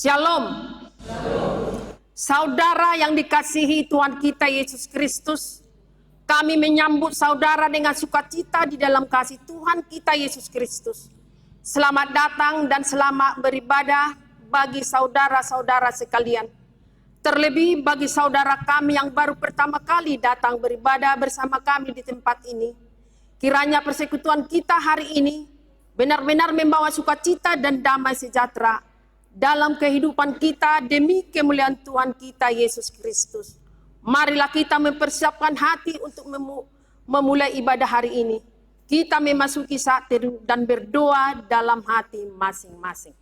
Shalom. Saudara yang dikasihi Tuhan kita Yesus Kristus, kami menyambut saudara dengan sukacita di dalam kasih Tuhan kita Yesus Kristus. Selamat datang dan selamat beribadah bagi saudara-saudara sekalian. Terlebih bagi saudara kami yang baru pertama kali datang beribadah bersama kami di tempat ini. Kiranya persekutuan kita hari ini benar-benar membawa sukacita dan damai sejahtera dalam kehidupan kita demi kemuliaan Tuhan kita Yesus Kristus. Marilah kita mempersiapkan hati untuk memulai ibadah hari ini. Kita memasuki saat teduh dan berdoa dalam hati masing-masing.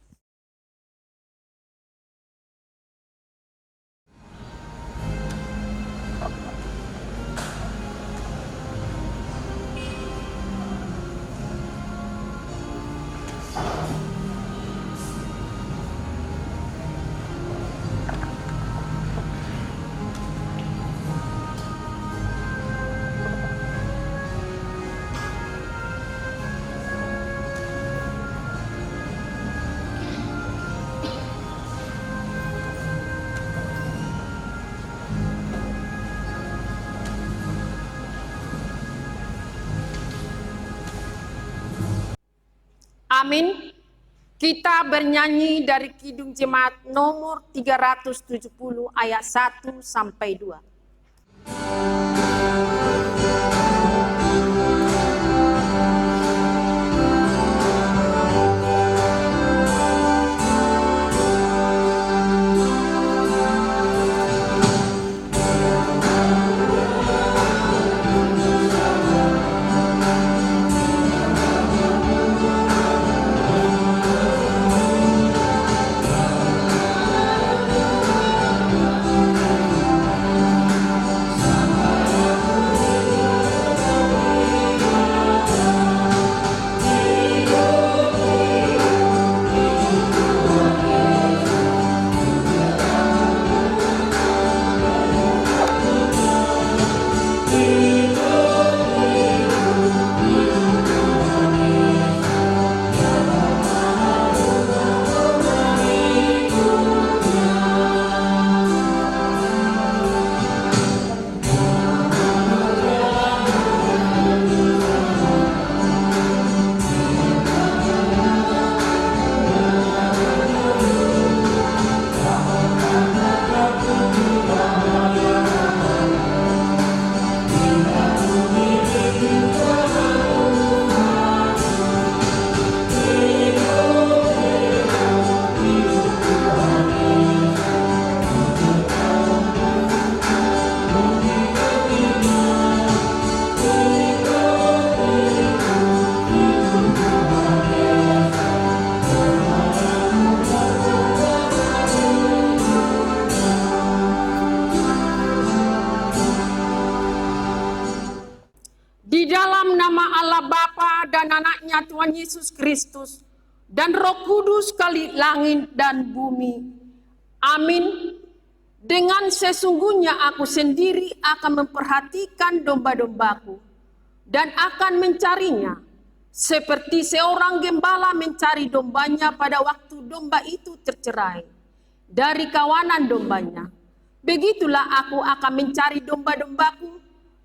Amin. Kita bernyanyi dari Kidung Jemaat nomor 370 ayat 1 sampai 2. Di dalam nama Allah Bapa dan Anaknya Tuhan Yesus Kristus dan Roh Kudus kali langit dan bumi. Amin. Dengan sesungguhnya aku sendiri akan memperhatikan domba-dombaku dan akan mencarinya, seperti seorang gembala mencari dombanya pada waktu domba itu tercerai dari kawanan dombanya. Begitulah aku akan mencari domba-dombaku,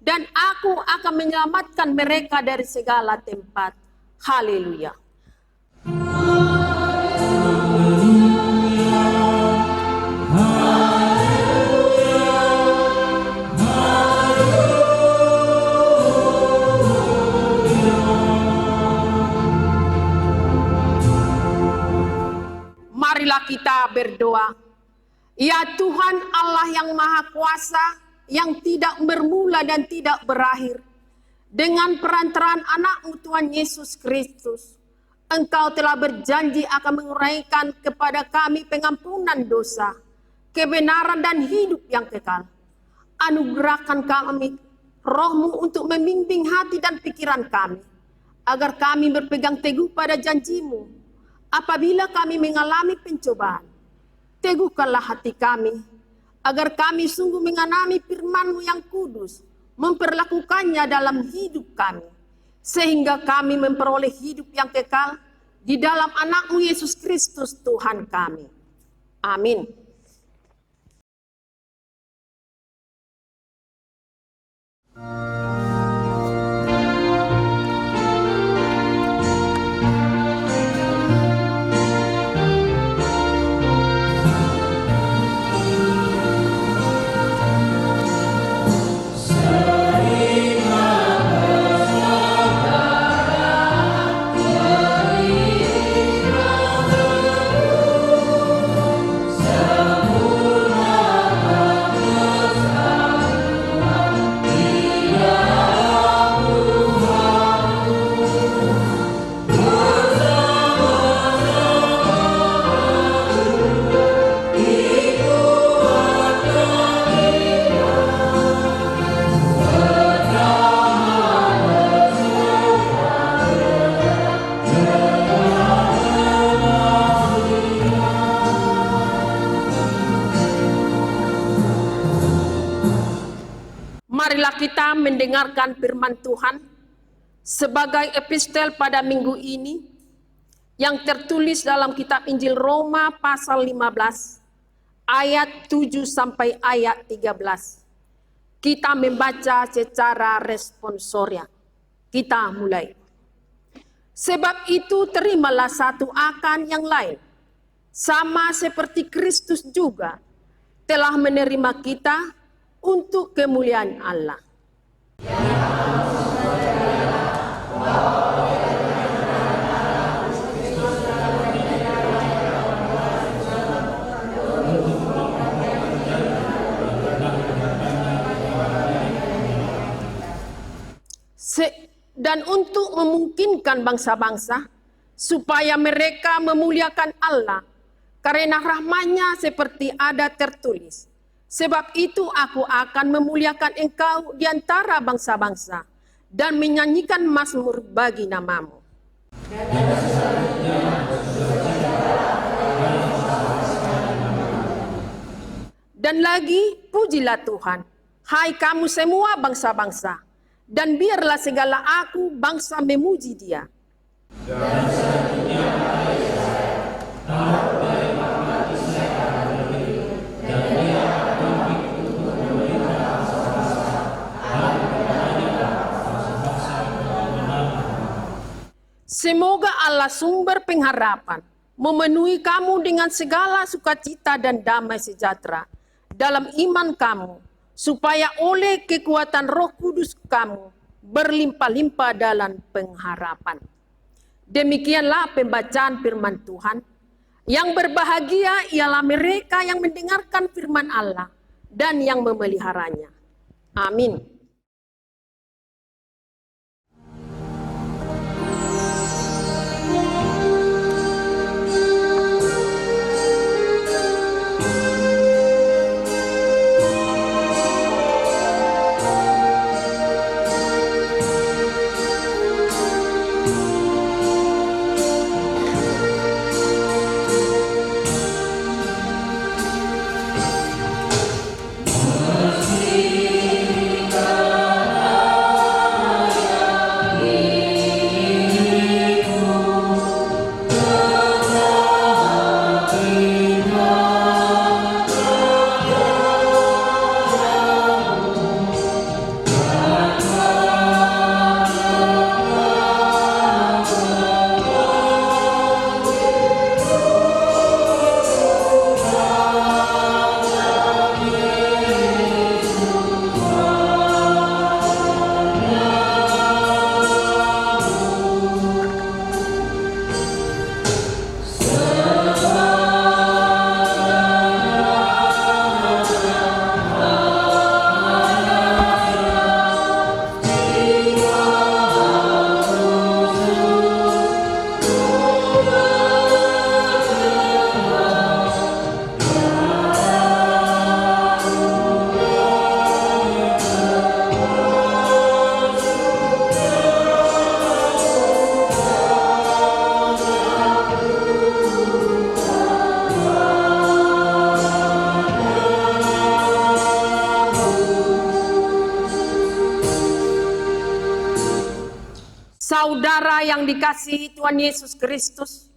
dan aku akan menyelamatkan mereka dari segala tempat. Haleluya. Haleluya. kita berdoa. Ya Tuhan Allah yang Maha Kuasa, yang tidak bermula dan tidak berakhir, dengan perantaraan anak-Mu Tuhan Yesus Kristus, Engkau telah berjanji akan menguraikan kepada kami pengampunan dosa, kebenaran dan hidup yang kekal. Anugerahkan kami Roh-Mu untuk membimbing hati dan pikiran kami, agar kami berpegang teguh pada janji-Mu. Apabila kami mengalami pencobaan, teguhkanlah hati kami, agar kami sungguh menganami firman-Mu yang kudus, memperlakukannya dalam hidup kami, sehingga kami memperoleh hidup yang kekal di dalam anak-Mu Yesus Kristus Tuhan kami. Amin. Marilah kita mendengarkan firman Tuhan sebagai epistel pada minggu ini yang tertulis dalam kitab Injil Roma pasal 15 ayat 7 sampai ayat 13. Kita membaca secara responsoria. Kita mulai. Sebab itu terimalah satu akan yang lain, sama seperti Kristus juga telah menerima kita untuk kemuliaan Allah. Dan untuk memungkinkan bangsa-bangsa supaya mereka memuliakan Allah karena rahmat-Nya seperti ada tertulis. Sebab itu aku akan memuliakan engkau di antara bangsa-bangsa dan menyanyikan mazmur bagi nama-Mu. Dan lagi, pujilah Tuhan, hai kamu semua bangsa-bangsa, dan biarlah segala aku bangsa memuji Dia. Semoga Allah sumber pengharapan memenuhi kamu dengan segala sukacita dan damai sejahtera dalam iman kamu, supaya oleh kekuatan Roh Kudus kamu berlimpah-limpah dalam pengharapan. Demikianlah pembacaan firman Tuhan. Yang berbahagia ialah mereka yang mendengarkan firman Allah dan yang memeliharanya. Amin. Musik Saudara yang dikasihi Tuhan Yesus Kristus,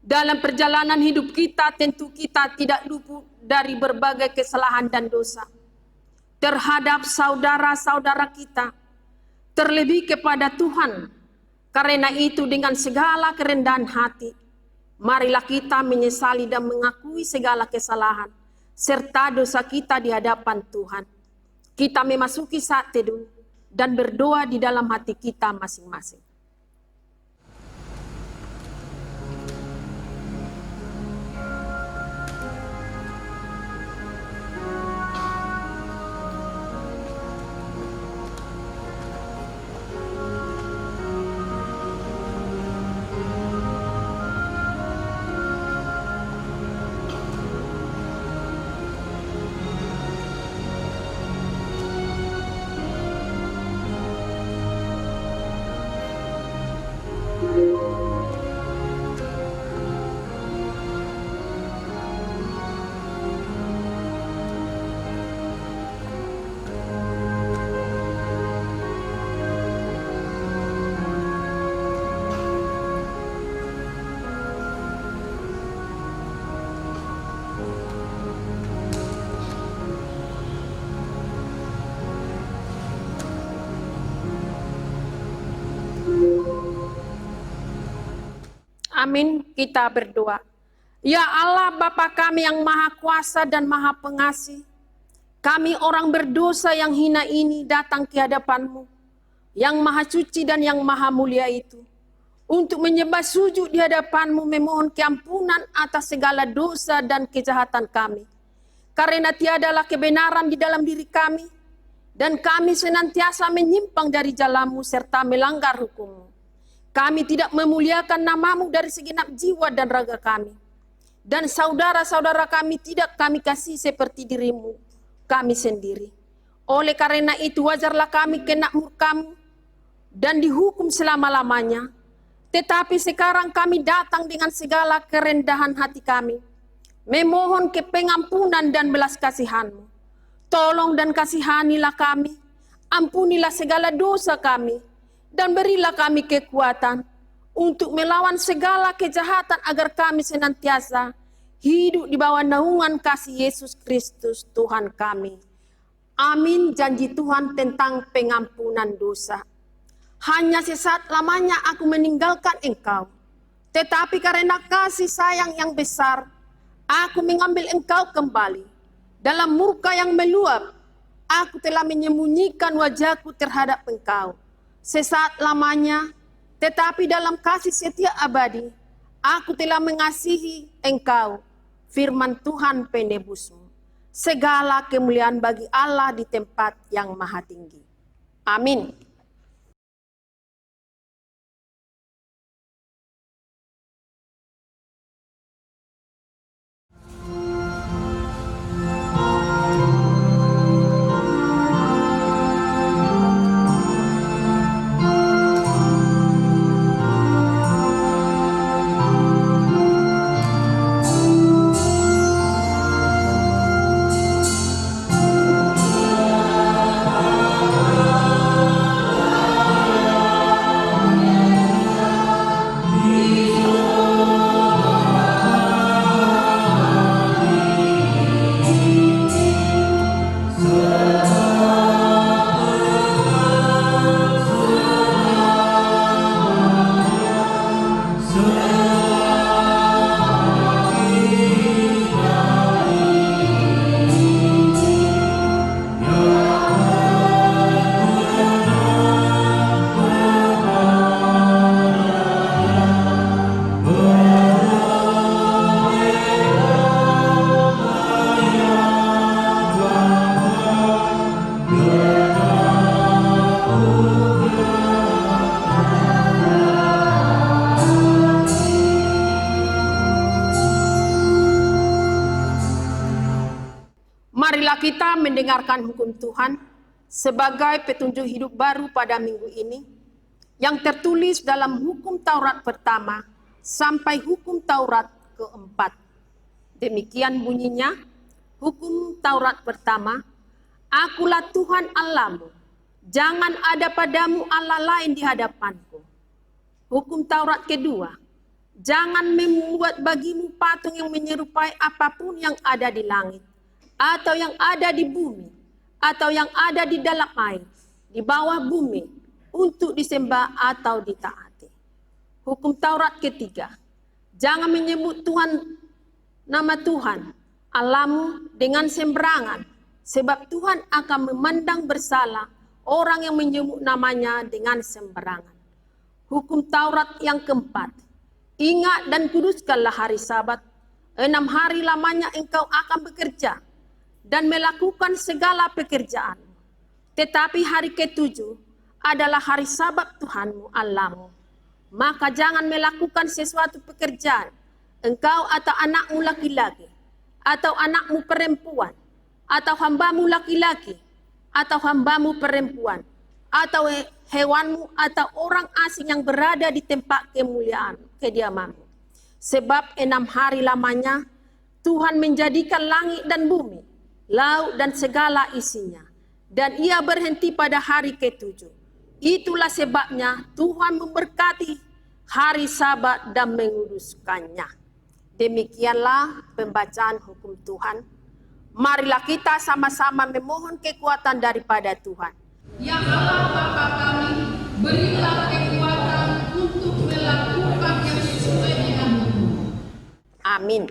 dalam perjalanan hidup kita tentu kita tidak luput dari berbagai kesalahan dan dosa terhadap saudara-saudara kita, terlebih kepada Tuhan. Karena itu dengan segala kerendahan hati, marilah kita menyesali dan mengakui segala kesalahan serta dosa kita di hadapan Tuhan. Kita memasuki saat teduh dan berdoa di dalam hati kita masing-masing. Amin, kita berdoa. Ya Allah Bapa kami yang Maha Kuasa dan Maha Pengasih, kami orang berdosa yang hina ini datang ke hadapan-Mu, yang Maha Suci dan yang Maha Mulia itu, untuk menyembah sujud di hadapan-Mu, memohon keampunan atas segala dosa dan kejahatan kami. Karena tiadalah kebenaran di dalam diri kami, dan kami senantiasa menyimpang dari jalan-Mu serta melanggar hukum-Mu. Kami tidak memuliakan nama-Mu dari segenap jiwa dan raga kami. Dan saudara-saudara kami tidak kami kasih seperti diri-Mu, kami sendiri. Oleh karena itu wajarlah kami kena murka-Mu dan dihukum selama-lamanya. Tetapi sekarang kami datang dengan segala kerendahan hati kami, memohon kepengampunan dan belas kasihan-Mu. Tolong dan kasihanilah kami, ampunilah segala dosa kami, dan berilah kami kekuatan untuk melawan segala kejahatan agar kami senantiasa hidup di bawah naungan kasih Yesus Kristus Tuhan kami. Amin. Janji Tuhan tentang pengampunan dosa. Hanya sesaat lamanya aku meninggalkan engkau, tetapi karena kasih sayang yang besar, aku mengambil engkau kembali. Dalam murka yang meluap, aku telah menyembunyikan wajahku terhadap engkau. Sesaat lamanya, tetapi dalam kasih setia abadi, aku telah mengasihi engkau, firman Tuhan penebus-Mu. Segala kemuliaan bagi Allah di tempat yang maha tinggi. Amin. Marilah kita mendengarkan hukum Tuhan sebagai petunjuk hidup baru pada minggu ini, yang tertulis dalam hukum Taurat pertama sampai hukum Taurat keempat. Demikian bunyinya, hukum Taurat pertama, Akulah Tuhan Allahmu, jangan ada padamu Allah lain di hadapanku. Hukum Taurat kedua, jangan membuat bagimu patung yang menyerupai apapun yang ada di langit, atau yang ada di bumi, atau yang ada di dalam air, di bawah bumi, untuk disembah atau ditaati. Hukum Taurat ketiga, jangan menyebut nama Tuhan Allahmu dengan sembarangan, sebab Tuhan akan memandang bersalah orang yang menyebut namanya dengan sembarangan. Hukum Taurat yang keempat, ingat dan kuduskanlah hari Sabat. 6 hari lamanya engkau akan bekerja dan melakukan segala pekerjaan. Tetapi hari ke-7 adalah hari Sabat Tuhanmu Allahmu. Maka jangan melakukan sesuatu pekerjaan, engkau atau anakmu laki-laki, atau anakmu perempuan, atau hambamu laki-laki, atau hambamu perempuan, atau hewanmu, atau orang asing yang berada di tempat kediamanmu. Sebab 6 hari lamanya Tuhan menjadikan langit dan bumi, laut dan segala isinya, dan ia berhenti pada hari ke-7. Itulah sebabnya Tuhan memberkati hari Sabat dan menguduskannya. Demikianlah pembacaan hukum Tuhan. Marilah kita sama-sama memohon kekuatan daripada Tuhan. Ya Allah Bapa kami, berilah kekuatan untuk melakukan yang sesuai denganmu. Amin.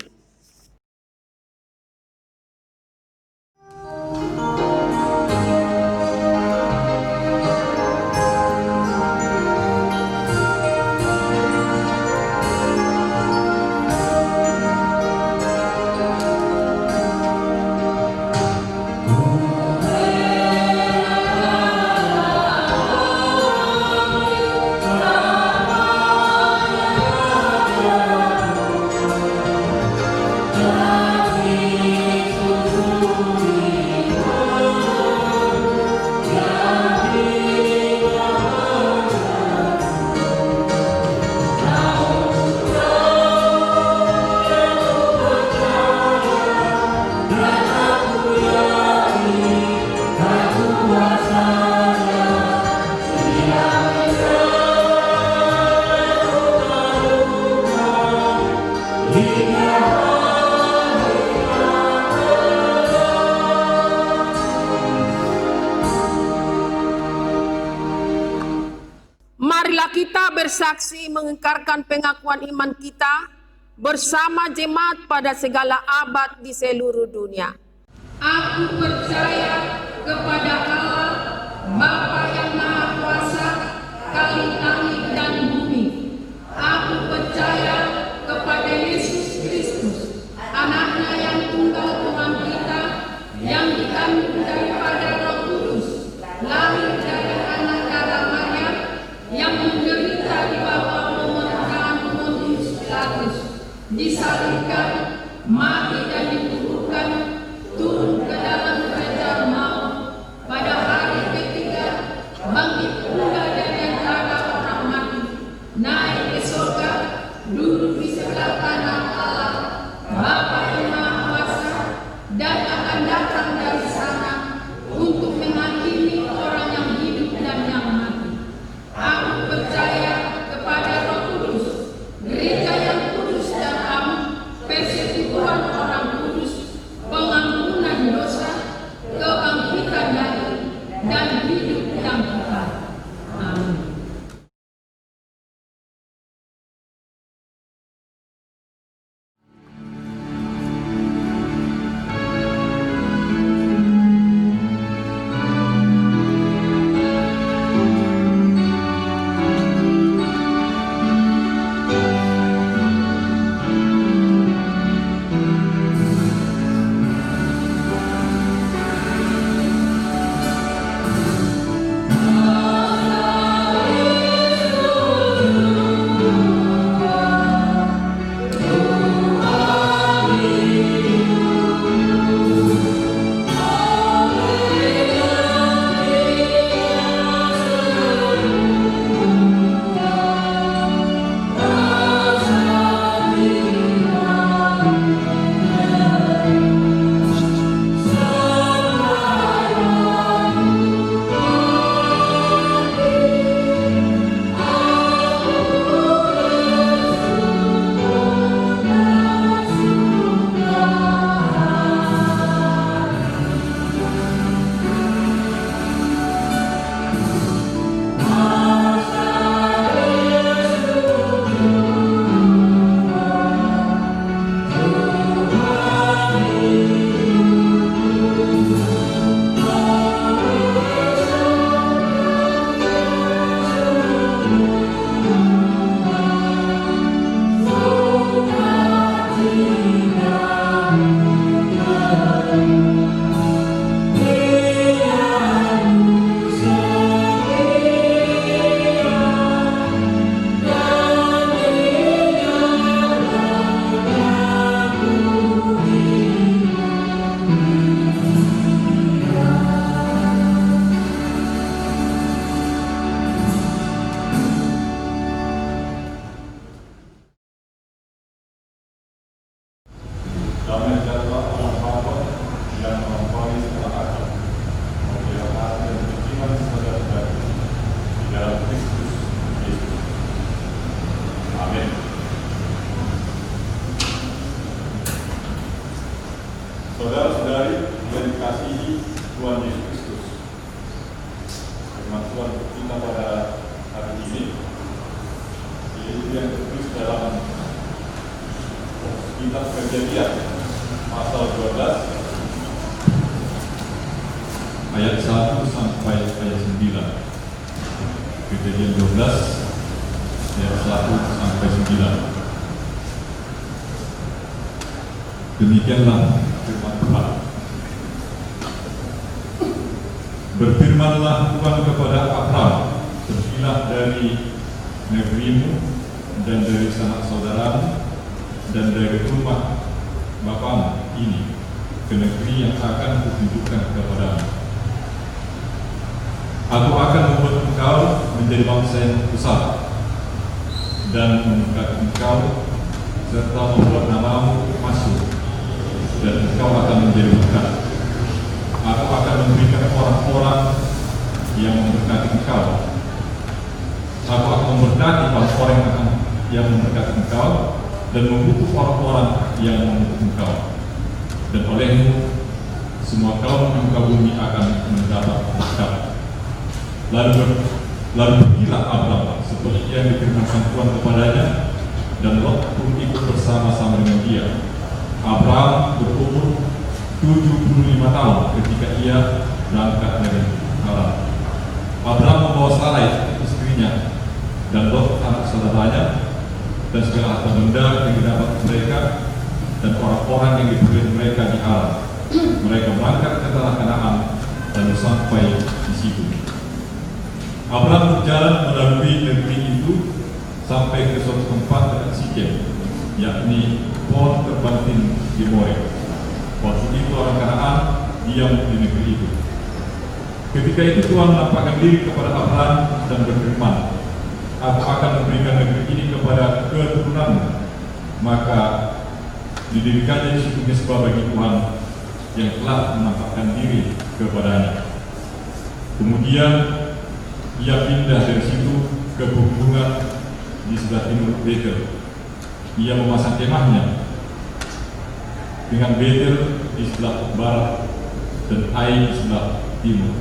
Marilah kita bersaksi mengingkarkan pengakuan iman kita bersama jemaat pada segala abad di seluruh dunia. Aku percaya kepada Allah, Bapa yang Maha Kuasa, Kali langit dan bumi. Aku percaya kepada Yesus Kristus, Anaknya yang tunggal Tuhan kita, yang dikandung daripada Roh Kudus, lahir dari anak darah Maria, yang menderita di bawah pemerintahan Pontius Pilatus, disalibkan, mati dan dikuburkan, turun ke dalam kerajaan maut, pada hari ke-3 bangkit pula dari antara orang mati, naik ke surga, duduk di sebelah kanan Allah, Bapa yang Maha Kuasa, dan akan datang dari sana untuk menghakimi orang yang hidup dan yang mati. Aku percaya kepada Roh Kudus, gereja yang kudus dan am, damai sejahtera Allah Bapa yang melampaui segala akal, memberi hati dan kejiwaan saudara-saudara di dalam Kristus Yesus. Amin. Saudara-saudari yang dikasihi Tuhan Yesus Kristus, firman Tuhan kita pada hari ini yaitu yang tertulis dalam kitab Kejadian pasal 12 ayat 1 sampai ayat 9. Kejadian 12 ayat 1 sampai 9. Demikianlah firman Tuhan. Berfirmanlah Tuhan kepada Abraham, pergilah dari negerimu dan dari sanak saudaramu dan dari rumah bapamu ini ke negeri yang akan kutunjukkan kepadamu. Aku akan membuat engkau menjadi bangsa yang besar dan memberkati engkau serta membuat namamu masuk, dan engkau akan menjadi berkat. Aku akan memberikan orang-orang yang memberkati engkau. Aku akan memberkati orang-orang yang memberkati engkau dan mengutuk orang-orang yang mengutuk engkau. Dan olehmu semua kaum di muka bumi akan mendapat berkat. Lalu pergilah Abraham seperti yang difirmankan Tuhan kepadanya, dan Lot pun ikut bersama-sama dengan dia. Abraham berumur 75 tahun ketika ia berangkat dari Haran. Abraham membawa Sarai istrinya dan Lot anak saudaranya dan segala harta benda yang didapat mereka dan orang-orang yang diperoleh mereka di Haran. Mereka berangkat ke tanah Kanaan dan sampai di situ. Abraham berjalan melalui negeri itu sampai ke suatu tempat dekat Sikem, yakni pohon terbantin di More. Waktu itu orang Kanaan diam di negeri itu. Ketika itu Tuhan menampakkan diri kepada Abraham dan berfirman, Aku akan memberikan negeri ini kepada keturunanmu. Maka didirikannya di situ mesbah bagi Tuhan yang telah menampakkan diri kepadanya. Kemudian ia pindah dari situ ke pegunungan di sebelah timur Betel. Ia memasang kemahnya dengan Betel di sebelah barat dan Ai di sebelah timur.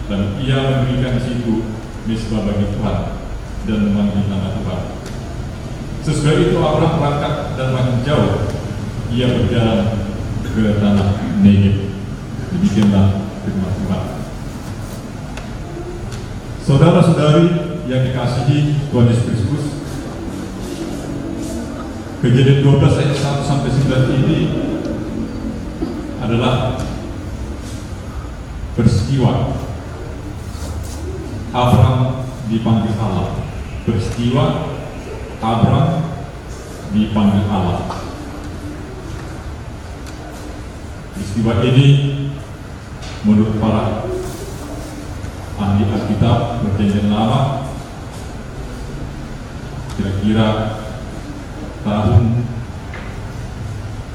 Dan ia mendirikan di situ mesbah bagi Tuhan dan memanggil nama Tuhan. Sesudah itu Abraham berangkat dan makin jauh. Ia berjalan ke tanah Negev. Demikianlah firman Tuhan. Saudara-saudari yang dikasihi Tuhan Yesus Kristus, Kejadian 12 ayat 1 sampai 9 ini adalah peristiwa Abraham dipanggil Allah. Peristiwa Abraham dipanggil Allah. Peristiwa ini menurut para ahli Alkitab Perjanjian Lama kira-kira tahun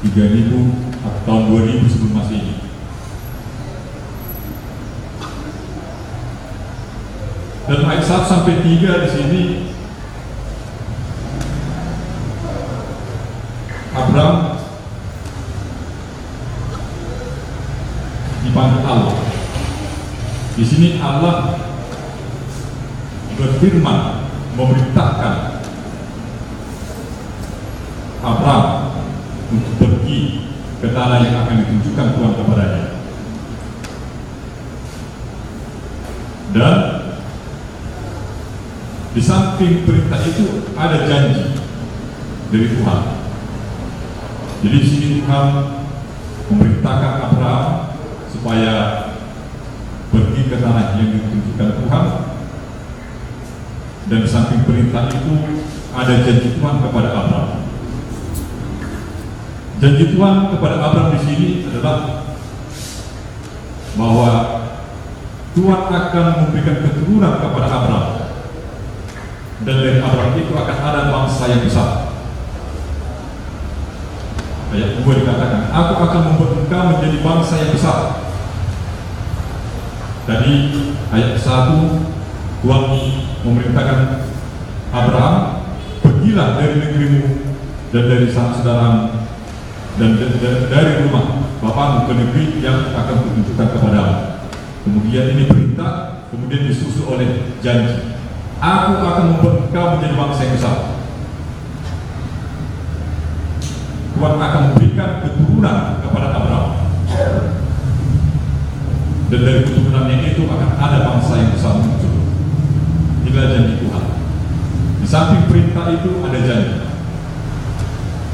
3000 atau tahun 2000 sebelum Masehi. Dan ayat 1 sampai 3 di sini Abraham dipanggil Allah. Di sini Allah berfirman, memerintahkan Abraham untuk pergi ke tanah yang akan ditunjukkan Tuhan kepadanya. Dan di samping perintah itu ada janji dari Tuhan. Jadi di sini Tuhan memerintahkan Abraham supaya pergi ke tanah yang ditunjukkan Tuhan, dan di samping perintah itu ada janji Tuhan kepada Abraham. Janji Tuhan kepada Abraham di sini adalah bahwa Tuhan akan memberikan keturunan kepada Abraham, dan dari Abraham itu akan ada bangsa yang besar. ayat 2 dikatakan, aku akan membuat engkau menjadi bangsa yang besar. Tadi ayat 1, Tuhan memerintahkan Abraham, pergilah dari negerimu dan dari saudaramu dan dari rumah bapamu ke negeri yang akan kutunjukkan kepadamu. Kemudian ini perintah, kemudian disusul oleh janji, aku akan membuat engkau menjadi bangsa yang besar. Tuhan akan memberikan keturunan kepada Abraham, dan dari keturunannya itu akan ada bangsa yang besar muncul. Inilah janji Tuhan. Di samping perintah itu ada janji,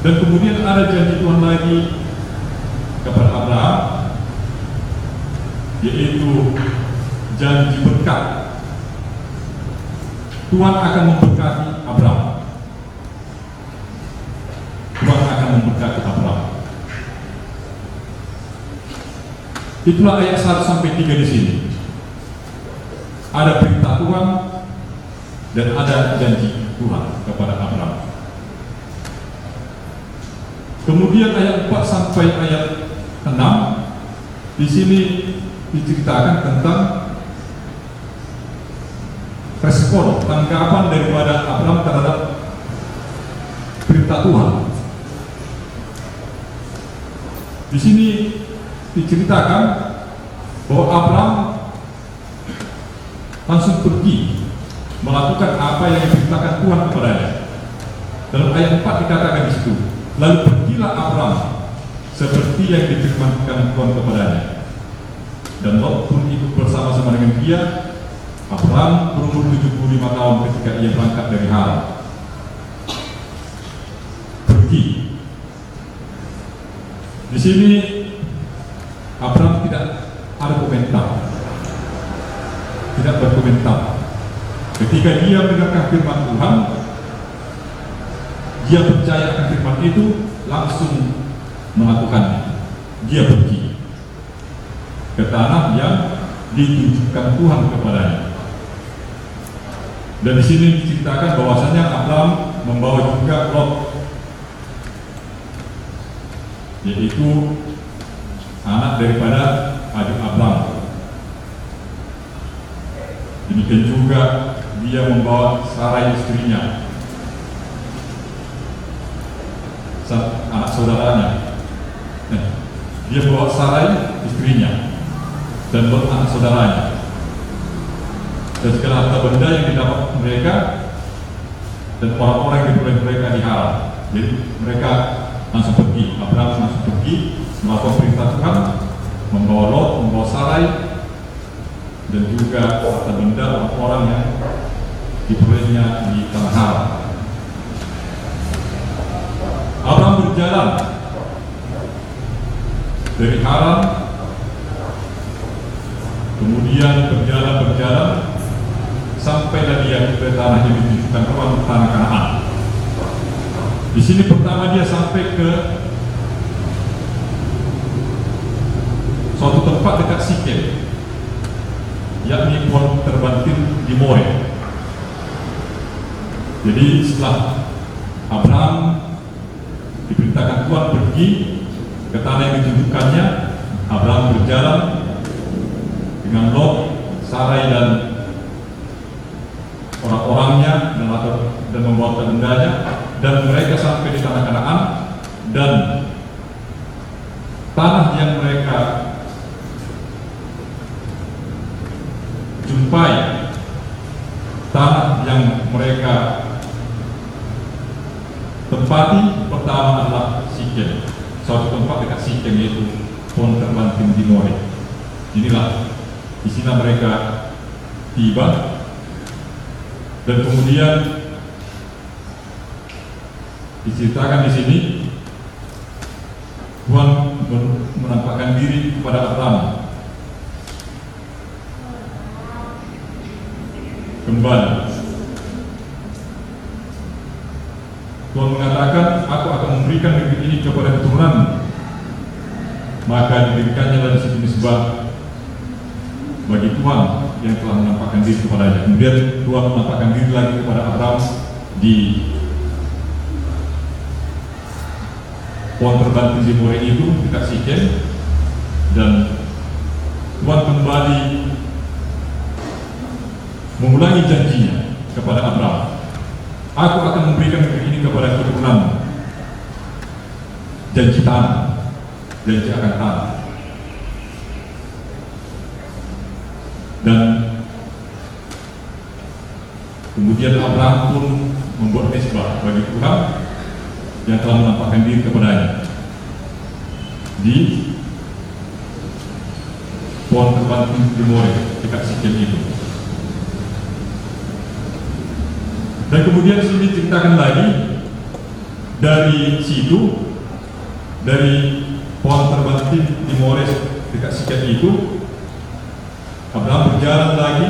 dan kemudian ada janji Tuhan lagi kepada Abraham, yaitu janji berkat. Tuhan akan memberkati Abraham. Tuhan akan memberkati Abraham. Itulah ayat 1 sampai 3 di sini. Ada perintah Tuhan dan ada janji Tuhan kepada Abraham. Kemudian ayat 4 sampai ayat 6 di sini diceritakan tentang respon, tanggapan daripada Abraham terhadap perintah Tuhan. Di sini diceritakan bahwa Abraham langsung pergi melakukan apa yang diperintahkan Tuhan kepadanya. Dalam ayat 4 dikatakan di situ, lalu pergilah Abraham seperti yang difirmankan Tuhan kepadanya, dan Lot pun ikut bersama-sama dengan dia. Abraham berumur 75 tahun ketika ia berangkat dari Haran. Pergi. Di sini Abraham tidak ada komentar, tidak berkomentar. Ketika dia mendengarkan firman Tuhan, dia percaya akan firman itu, langsung melakukannya. Dia pergi ke tanah yang ditunjukkan Tuhan kepadanya. Dan di sini diceritakan bahwasanya Abraham membawa juga Lot, yaitu anak daripada adik Abraham. Demikian juga dia membawa Sarai istrinya, anak saudaranya. Dia bawa Sarai istrinya dan Lot anak saudaranya, dan segala harta benda yang didapat mereka dan orang-orang yang diperoleh mereka di Haran. Jadi mereka langsung pergi. Abraham langsung pergi melakukan perintah Tuhan, membawa Lot, membawa Sarai, dan juga harta benda orang-orang yang diperolehnya di tanah Haran. Abraham berjalan dari Haran, kemudian berjalan sampailah dia ke tanah yang ditunjukkan Tuhan, tanah Kanaan. Di sini pertama dia sampai ke suatu tempat dekat Sikem, yakni pohon terbantin di More. Jadi setelah Abraham diperintahkan Tuhan pergi ke tanah yang ditunjukkannya, Abraham berjalan dengan Lot, Sarai dan orang-orangnya dan membawa bendanya, dan mereka sampai di tanah Kanaan, dan tanah yang mereka jumpai, tanah yang mereka tempati pertama adalah Sikem, suatu tempat dekat Sikem, yaitu pohon terbanting di More. Inilah di sini mereka tiba, dan kemudian diceritakan di sini Tuhan menampakkan diri kepada Abraham kembali. Tuhan mengatakan, aku akan memberikan negeri ini kepada keturunan. Maka diberikannya dari situ nisbah bagi Tuhan yang telah menampakkan diri kepadanya. Kemudian Tuhan menampakkan diri lagi kepada Abraham di pohon terbang tinggi More itu dekat Sikem, dan Tuhan kembali mengulangi janjinya kepada Abraham. Aku akan memberikan negeri ini kepada keturunanmu. Janji tanah, janji akan tanah. Dan kemudian Abraham pun membuat mezbah bagi Tuhan yang telah menampakkan diri kepadanya di pohon terbang di More dekat Sikem itu. Dan kemudian sini ceritakan lagi dari situ, dari pohon terbang di More dekat Sikem itu, Abraham berjalan lagi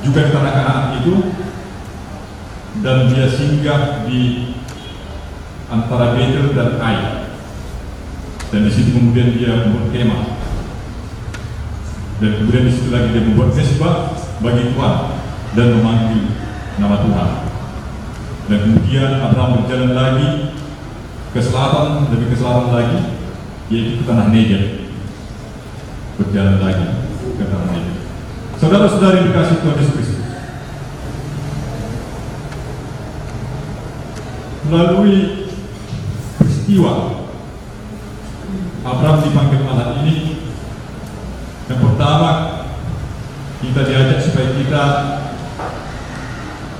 juga di tanah Kanaan itu, dan dia singgah di antara Betel dan Ai, dan di situ kemudian dia membuat kemah, dan kemudian di situ lagi dia membuat mezbah bagi Tuhan dan memanggil nama Tuhan. Dan kemudian Abraham berjalan lagi ke selatan, lebih ke selatan lagi, yaitu ke tanah Negev. Berjalan lagi ke tanah Negev. Saudara-saudari dikasih Tuhan Yesus Kristus, melalui peristiwa Abraham dipanggil Allah ini, yang pertama kita diajak supaya kita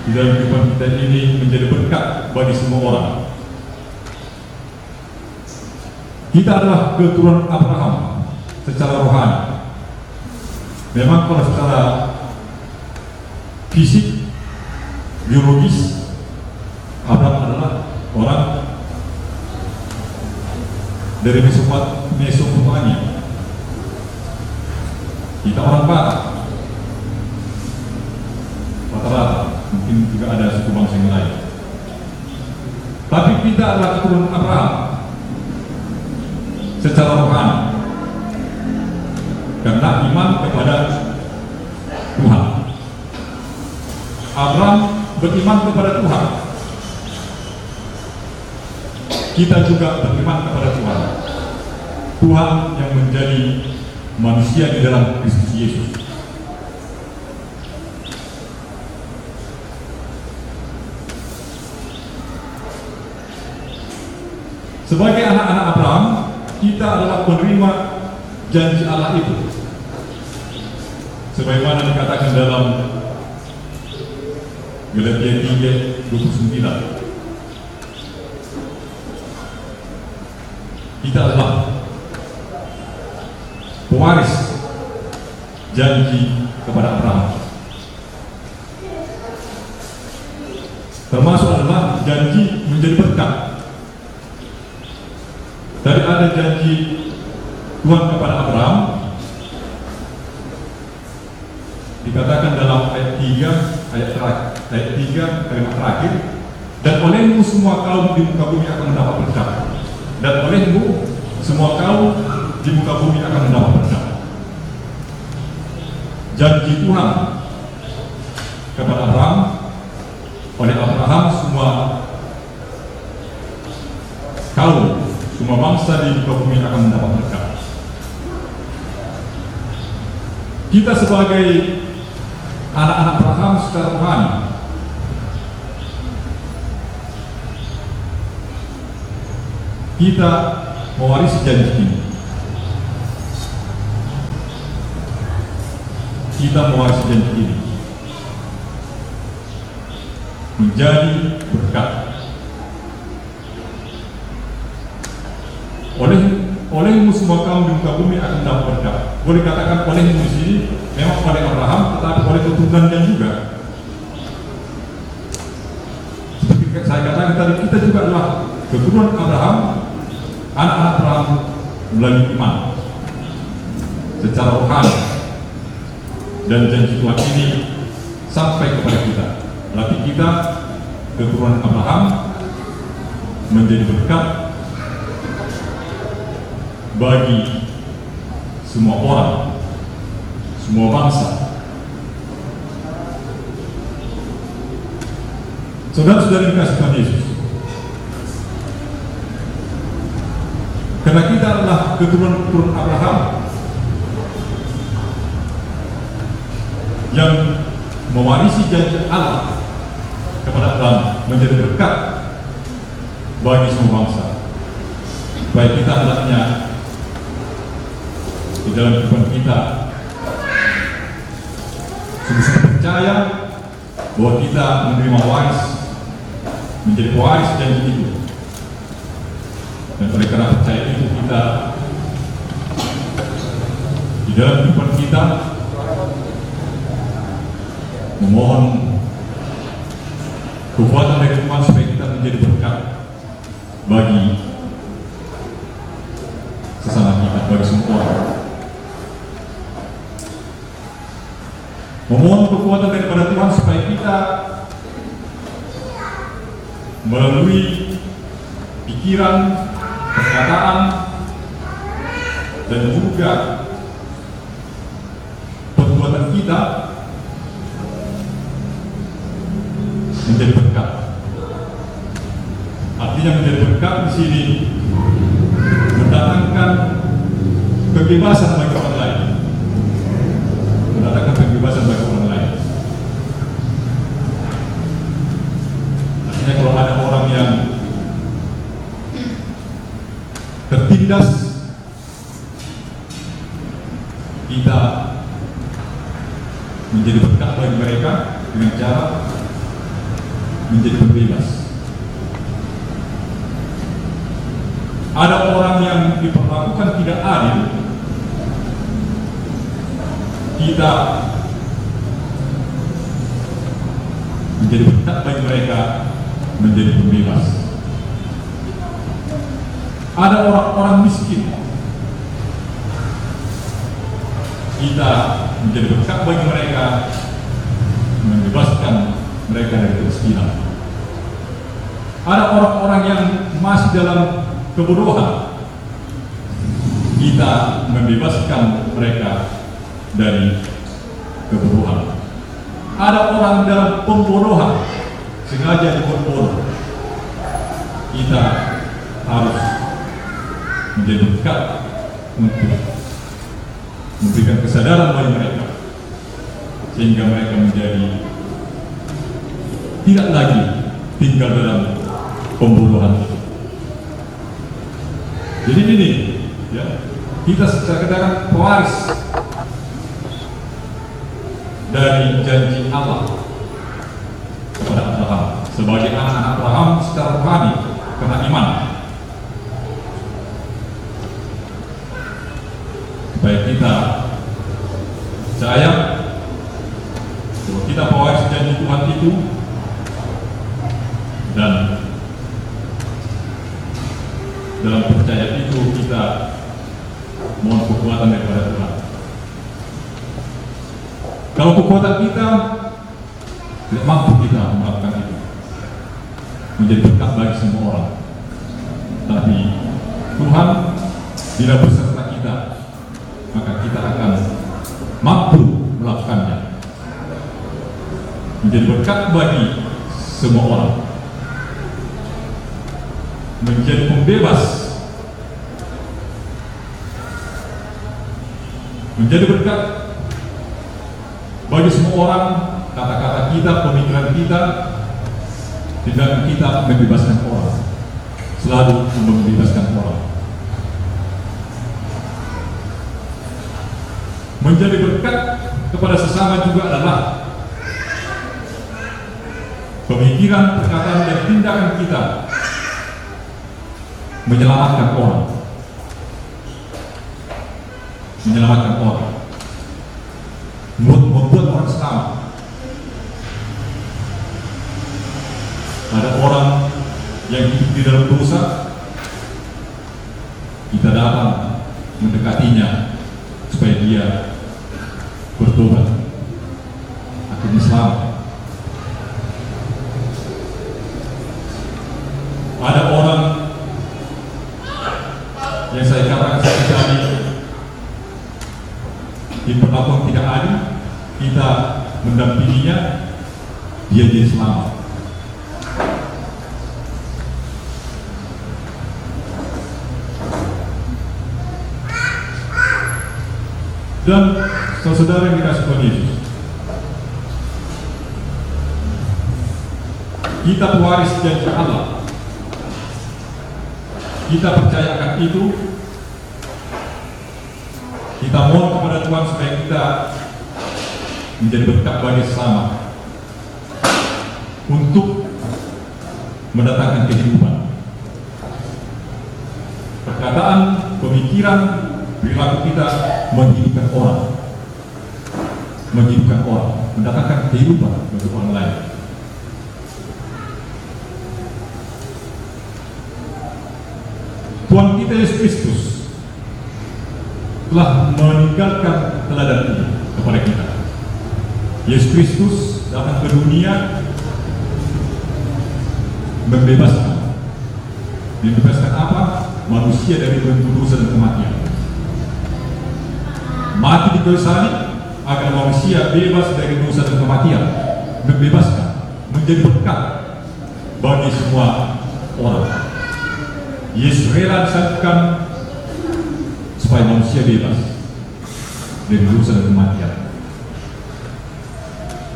di dalam kehidupan kita ini menjadi berkat bagi semua orang. Kita adalah keturunan Abraham secara rohani. Memang kalau secara fisik, biologis, Abraham adalah orang dari Mesopotamia. Kita orang Batak, rata-rata, mungkin juga ada suku bangsa yang lain. Tapi kita adalah keturunan Abraham secara rohani, karena iman kepada Tuhan. Abraham beriman kepada Tuhan. Kita juga beriman kepada Tuhan. Tuhan yang menjadi manusia di dalam Kristus Yesus. Sebagai anak-anak Abraham, kita adalah penerima janji Allah itu. Sebagaimana dikatakan dalam Galatia 3:29. Kita adalah pewaris janji kepada Abraham. Termasuk adalah janji menjadi berkat. Tadi ada janji Tuhan kepada Abraham, dikatakan dalam ayat 3 kalimat terakhir, dan olehmu semua kaum di muka bumi akan mendapat berkat. Dan olehmu semua kaum di muka bumi akan mendapat berkat. Janji Tuhan kepada Abraham, oleh Abraham semua kaum, semua bangsa di muka bumi akan mendapat berkat. Kita sebagai anak-anak Abraham secara rohani, kita mewarisi janji ini. Kita mewarisi janji ini menjadi berkat. Olehmu semua kaum di muka bumi akan mendapat berkat. Boleh katakan olehmu di sini memang oleh Abraham, tetapi oleh keturunannya juga. Seperti saya katakan tadi, kita juga adalah keturunan Abraham, anak-anak Abraham melalui iman secara rohani, dan janji Tuhan ini sampai kepada kita. Berarti kita keturunan Abraham menjadi berkat bagi semua orang, semua bangsa. Saudara-saudari dikasih Tuhan Yesus, Karena kita adalah keturunan Abraham yang mewarisi janji Allah kepada Abraham menjadi berkat bagi semua bangsa. Baik kita hendaknya di dalam kehidupan kita sungguh percaya bahwa kita menerima waris, menjadi waris janji itu. Dan oleh karena percaya itu kita di dalam kehidupan kita memohon kekuatan dari Tuhan supaya kita menjadi berkat bagi sesama kita, bagi semua orang. Memohon kekuatan daripada Tuhan supaya kita melalui pikiran, perkataan, dan juga perbuatan kita menjadi berkat. Artinya menjadi berkat di sini mendatangkan kebebasan bagi orang lain, mendatangkan kebebasan bagi orang lain. Artinya kalau ada orang yang tertindas, kita menjadi berkat bagi mereka dengan cara menjadi pembebas. Ada orang yang diperlakukan tidak adil, kita menjadi berkat bagi mereka menjadi pembebas. Ada orang-orang miskin, kita menjadi berkat bagi mereka, membebaskan mereka dari kemiskinan. Ada orang-orang yang masih dalam kebodohan, kita membebaskan mereka dari kebodohan. Ada orang dalam pembodohan, sengaja dibuat bodoh, kita harus menjadi berkat untuk memberikan kesadaran bagi mereka, sehingga mereka menjadi tidak lagi tinggal dalam pembodohan itu. Jadi ini, ya, kita secara pewaris dari janji Allah kepada Abraham sebagai anak-anak Abraham secara rohani karena iman. Baik kita percaya bahwa kita pewaris janji Tuhan itu, dan dalam percaya itu kita mohon kekuatan daripada Tuhan. Kalau kekuatan kita tidak mampu kita melakukan itu, menjadi berkat bagi semua orang. Tapi Tuhan bila beserta kita, maka kita akan mampu melakukannya, menjadi berkat bagi semua orang, menjadi pembebas, menjadi berkat bagi semua orang. Kata-kata kita, pemikiran kita, tindakan kita membebaskan orang, selalu membebaskan orang. Menjadi berkat kepada sesama juga adalah pemikiran, perkataan, dan tindakan kita menyelamatkan orang, menyelamatkan orang, membuat orang selamat. Ada orang yang hidup di dalam dosa, kita datang mendekatinya supaya dia bertobat, akhirnya selamat. Ada orang yang saya katakan sekali diperlakukan tidak adil, kita mendampinginya, dia jadi selamat. Dan saudara yang dikasih Tuhan Yesus, kita pewaris janji Allah. Kita percaya akan itu. Kita mohon kepada Tuhan supaya kita menjadi berkat bagi sesama untuk mendatangkan kehidupan. Perkataan, pemikiran, perilaku kita menghidupkan orang, mendatangkan kehidupan bagi orang lain. Tuhan kita Yesus Kristus telah meninggalkan teladan ini kepada kita. Yesus Kristus datang ke dunia membebaskan apa? Manusia dari belenggu dosa dan kematian. Mati di kayu salib agar manusia bebas dari dosa dan kematian, membebaskan, menjadi berkat bagi semua orang. Yesus rela disalibkan supaya manusia bebas dari dosa dan kematian.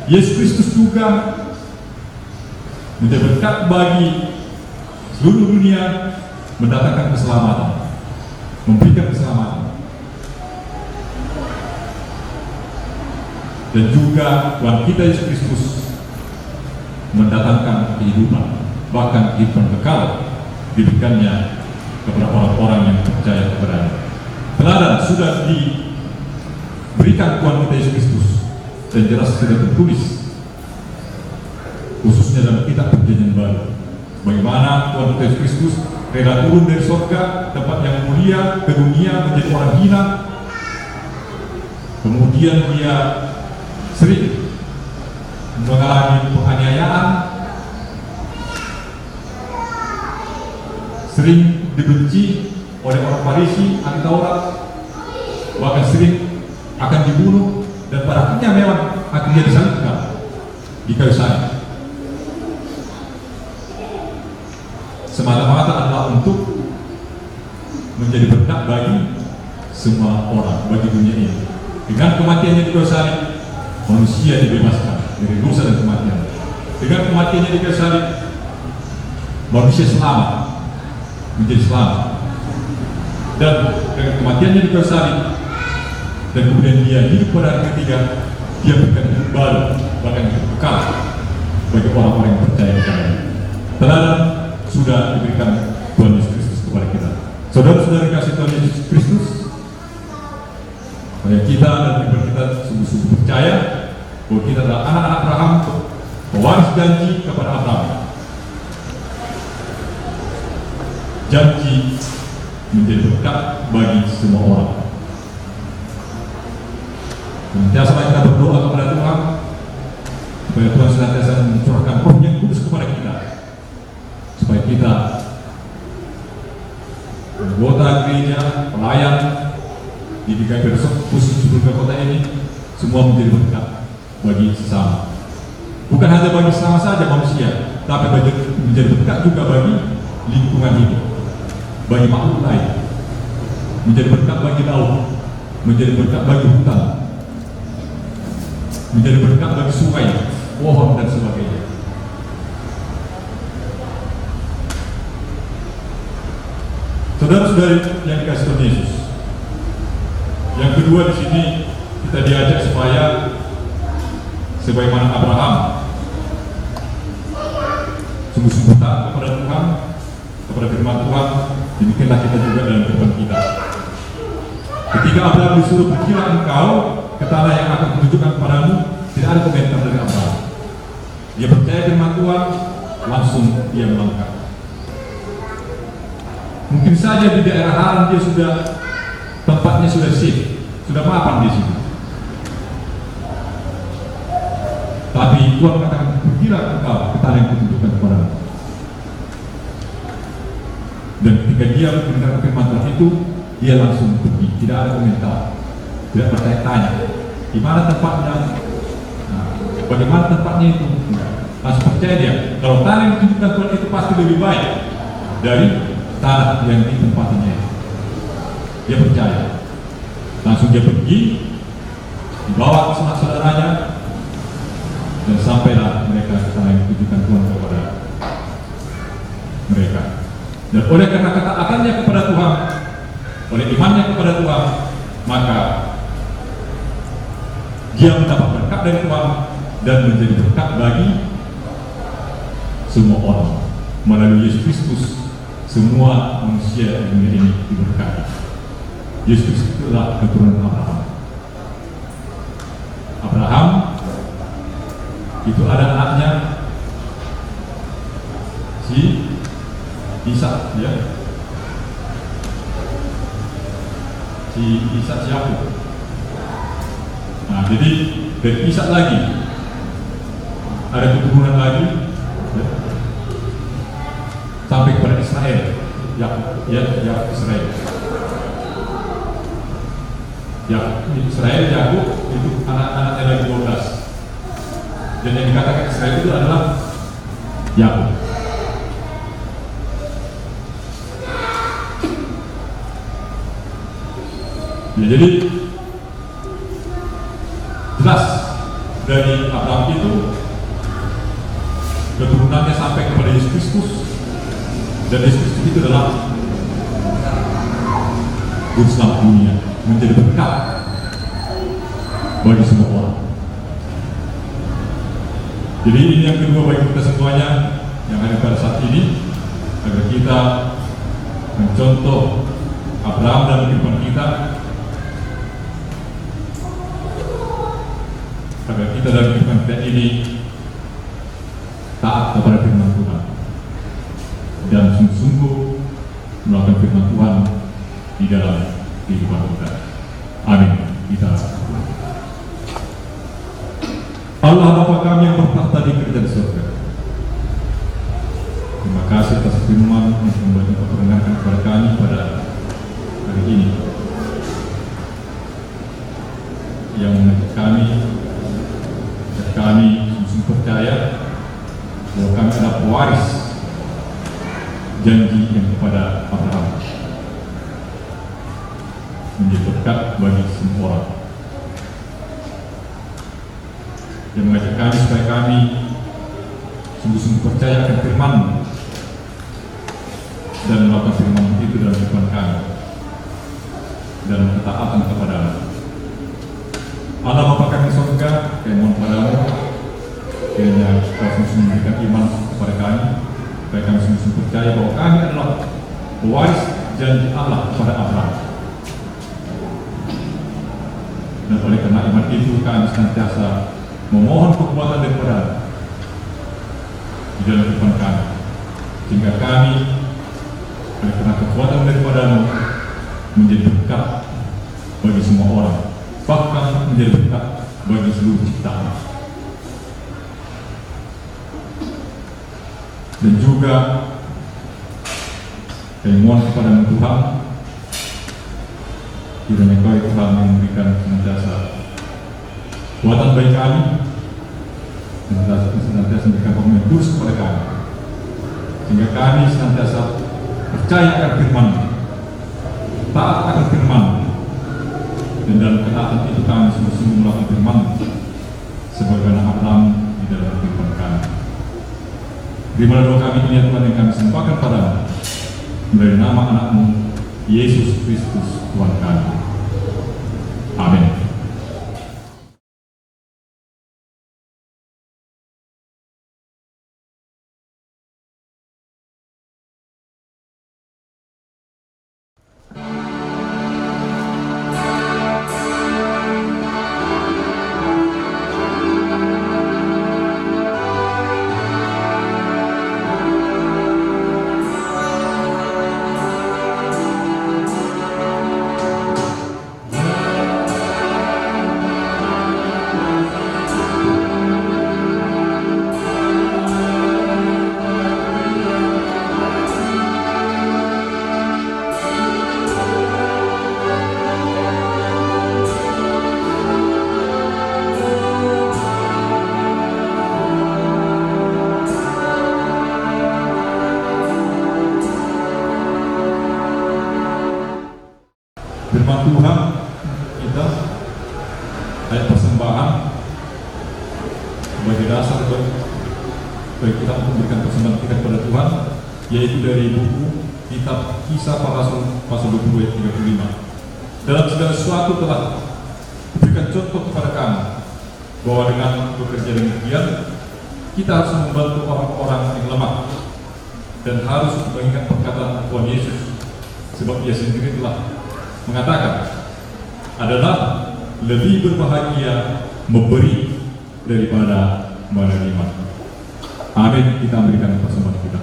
Yesus Kristus juga menjadi berkat bagi seluruh dunia, mendatangkan keselamatan, memberikan keselamatan. Dan juga Tuhan kita Yesus Kristus mendatangkan kehidupan, bahkan kehidupan kekal diberikannya kepada orang-orang yang percaya kepadanya. Teladan sudah diberikan Tuhan kita Yesus Kristus dan jelas sudah tertulis, khususnya dalam kitab Perjanjian Baru, bagaimana Tuhan kita Yesus Kristus rela turun dari surga, tempat yang mulia, ke dunia menjadi orang hina. Kemudian dia sering mengalami penganiayaan, sering dibenci oleh orang Farisi, ahli Taurat, bahkan sering akan dibunuh, dan pada akhirnya memang akhirnya disalibkan di kayu salib. Semata-mata adalah untuk menjadi berkat bagi semua orang, bagi dunia ini. Dengan kematiannya di kayu salib, manusia dibebaskan dari dosa dan kematian. Dengan kematiannya di kayu salib, manusia selamat, menjadi selamat. Dan dengan kematiannya di kayu salib, dan kemudian dia hidup pada hari ketiga, dia berikan hidup baru, bahkan hidup kekal bagi orang-orang yang percaya kepadanya. Teladan sudah diberikan Tuhan Yesus Kristus kepada kita. Saudara-saudara kasih Tuhan Yesus Kristus, supaya kita dan pribadi kita sungguh-sungguh percaya bahwa kita adalah anak-anak Abraham, pewaris janji kepada Abraham. Janji menjadi berkat bagi semua orang. Senantiasa kita berdoa kepada Tuhan supaya Tuhan senantiasa mencurahkan Roh yang kudus kepada kita, supaya kita anggota gereja, pelayan di GKI khusus di kota ini, semua menjadi berkat bagi sesama. Bukan hanya bagi sesama saja manusia, tapi menjadi berkat juga bagi lingkungan hidup, bagi makhluk lain, menjadi berkat bagi laut, menjadi berkat bagi hutan, menjadi berkat bagi sungai, pohon, dan sebagainya. Saudara-saudari yang dikasih Tuhan Yesus, yang kedua di sini kita diajak supaya sebagaimana Abraham sungguh-sungguh taat kepada Tuhan, kepada firman Tuhan, demikianlah kita juga dalam kehidupan kita. Ketika Abraham disuruh pergilah engkau ke tanah yang akan kutunjukkan kepadamu, tidak ada komentar dari Abraham. Dia percaya firman Tuhan, langsung dia melangkah. Mungkin saja di daerah Haran dia sudah, tempatnya sudah safe, sudah mapan di situ. Tapi Tuhan katakan, pergilah engkau ke tanah yang kutunjukkan kepadamu. Dan ketika dia mendengar firman Tuhan itu, dia langsung pergi, tidak ada komentar, tidak bertanya-tanya, di mana tempatnya, bagaimana tempatnya itu, langsung percaya dia. Kalau tanah yang ditunjukkan Tuhan itu pasti lebih baik dari tanah yang ditempatinya. Dia percaya, langsung dia pergi dibawa ke sanak saudaranya, dan sampailah mereka ke tanah yang ditujukan Tuhan kepada mereka. Dan oleh karena ketaatannya kepada Tuhan, oleh imannya kepada Tuhan, maka dia mendapat berkat dari Tuhan dan menjadi berkat bagi semua orang. Melalui Yesus Kristus, semua manusia di dunia ini diberkati. Yesus Kristus adalah keturunan Abraham. Abraham itu ada anaknya si Ishak, ya. Si Ishak Yakub. Nah, jadi dari Ishak lagi ada keturunan lagi, ya, sampai kepada Israel, Yakub, ya, Israel. Israel, Yakub itu anak-anaknya lagi 12. Dan yang dikatakan Israel itu adalah Yakub. Ya, jadi jelas dari Abraham itu keturunannya sampai kepada Yesus Kristus, dan Yesus Kristus itu adalah juru selamat dunia, menjadi berkat bagi semua orang. Jadi ini yang kedua bagi kita semuanya yang ada pada saat ini, agar kita mencontoh Abraham dalam kehidupan kita, agar kita dalam kehidupan kita ini taat kepada firman Tuhan dan sungguh-sungguh melakukan firman Tuhan di dalam kehidupan kita. Amin. Kita Allah Bapa kami yang bertahta di kerajaan surga, terima kasih atas firman yang kembali Engkau perkenankan kepada kami pada hari ini, yang mengajak kami sungguh percaya bahwa kami adalah pewaris janji yang kepada Abraham, menjadi berkat bagi semua orang, yang mengajak kami supaya kami sungguh-sungguh percaya akan firman dan melakukan firman itu dalam kehidupan kami, dalam ketaatan kepada-Mu. Allah Bapa kami di surga, kami mohon padamu, kiranya Kau sungguh memberikan iman kepada kami, supaya kami sungguh percaya bahwa kami adalah pewaris janji Allah kepada Abraham. Dan oleh karena iman itu kami senantiasa memohon kekuatan daripada di dalam kehidupan kami, sehingga kami oleh karena kekuatan daripada-Mu menjadi berkat bagi semua orang, bahkan menjadi berkat bagi seluruh ciptaan. Dan juga kami mohon kepada Tuhan, kiranya Kau Tuhan yang memberikan senantiasa kekuatan bagi kami, senantiasa memberikan komitmen khusus kepada kami, sehingga kami senantiasa percaya akan firman, taat akan firman, dan dalam ketaatan itu kami sungguh-sungguh melakukan firman sebagaimana Abraham di dalam kehidupan kami. Terimalah doa kami ini ya Tuhan, yang kami sembahkan padamu melalui nama anak-Mu Yesus Kristus Tuhan kami. Amin. Firman Tuhan kita ayat persembahan sebagai dasar bagi kita untuk memberikan persembahan kita kepada Tuhan, yaitu dari buku Kitab Kisah Para Rasul pasal 20 ayat 35. Dalam segala sesuatu telah berikan contoh kepada kami bahwa dengan bekerja demikian kita harus membantu orang-orang yang lemah dan harus mengingat perkataan Tuhan Yesus, sebab Ia sendiri telah mengatakan adalah lebih berbahagia memberi daripada menerima. Amin. Kita memberikan persembahan kita.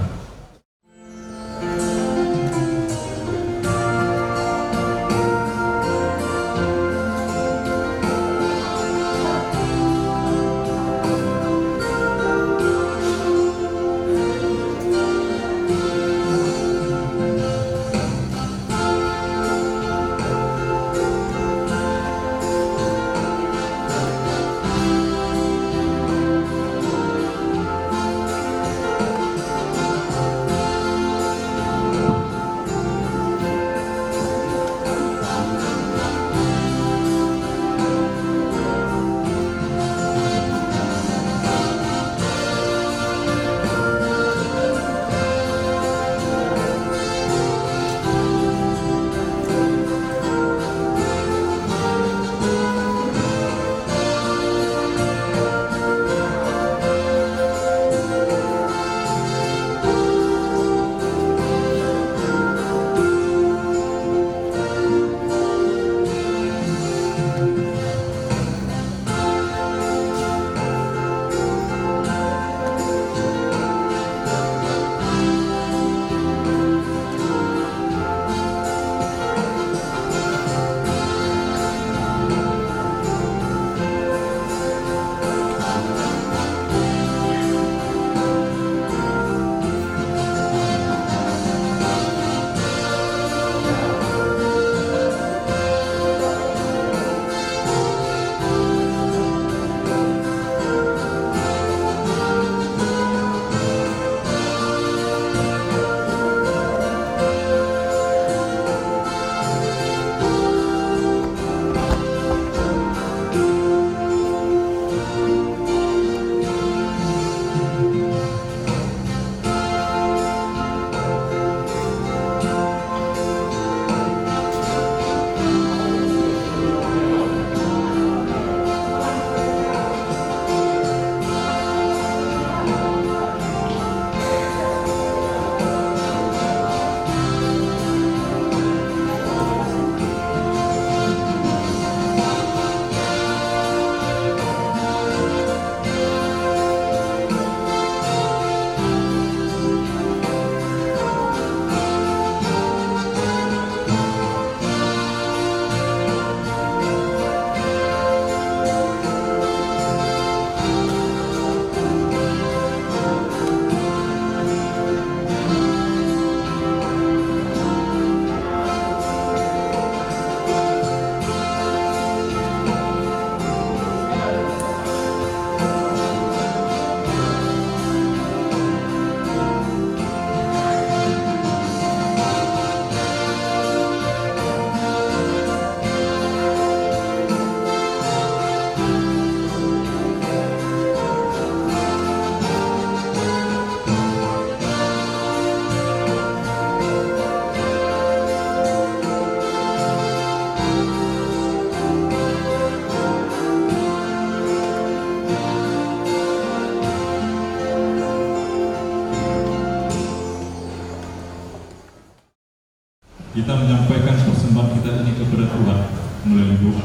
Kita menyampaikan persembahan kita ini kepada Tuhan melalui doa.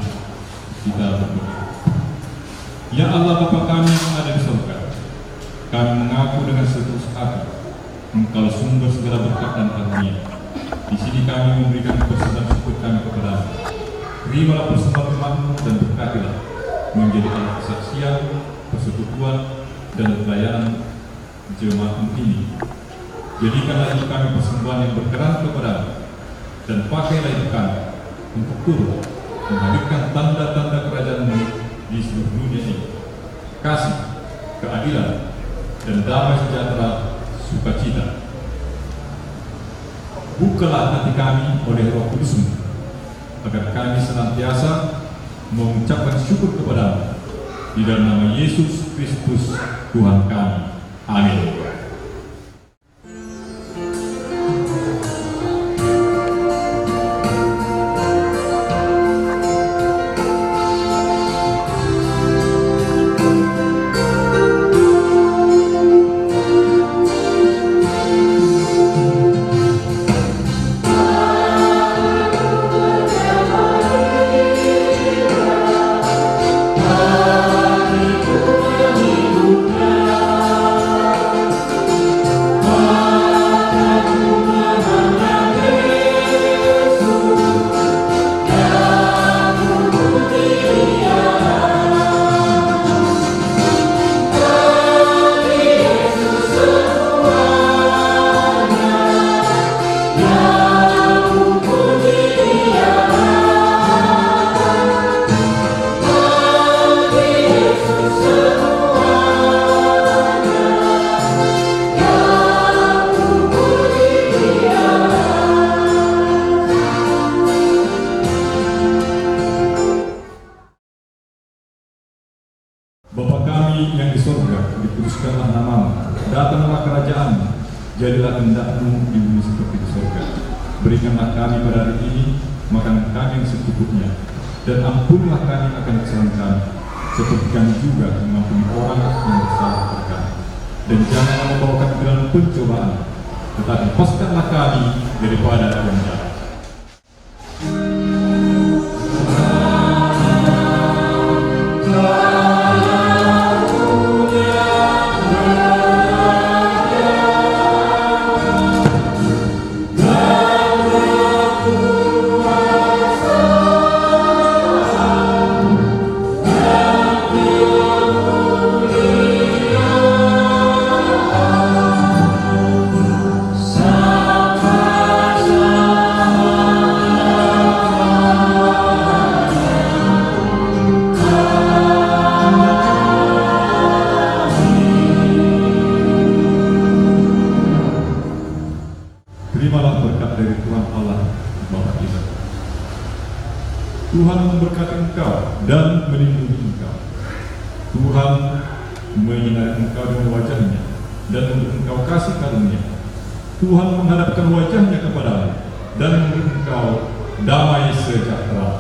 Kita berdoa. Ya Allah Bapa kami yang ada di surga, kami mengaku dengan setulus hati Engkau sumber segala berkat dan karunia. Di sini kami memberikan persembahan syukur kami kepada-Mu. Terimalah persembahan umat-Mu dan berkatilah menjadi alat kesaksian, persekutuan dan pelayanan jemaat ini. Jadikanlah itu kami persembahan yang berkenan kepada-Mu, dan pakailah itu kami untuk turut menghadirkan tanda-tanda kerajaan-Mu di seluruh dunia ini. Kasih, keadilan, dan damai sejahtera, sukacita. Bukalah hati kami oleh Roh Kudus-Mu, agar kami senantiasa mengucapkan syukur kepada-Mu. Di dalam nama Yesus Kristus Tuhan kami. Amin. Bapa kami yang di sorga, dikuduskanlah namamu, datanglah kerajaan-Mu, jadilah kehendak-Mu di bumi seperti di sorga. Berikanlah kami pada hari ini makanan kami yang secukupnya, dan ampunilah kami akan kesalahan kami, seperti kami juga mengampuni orang yang bersalah kepada kami. Dan janganlah membawa kami ke dalam pencobaan, tetapi lepaskanlah kami daripada yang jahat. Terimalah berkat dari Tuhan Allah Bapa kita. Tuhan memberkati engkau dan melindungi engkau. Tuhan menyinari engkau dengan wajah-Nya dan memberi engkau kasih karunia. Tuhan menghadapkan wajah-Nya kepadamu dan memberi engkau damai sejahtera.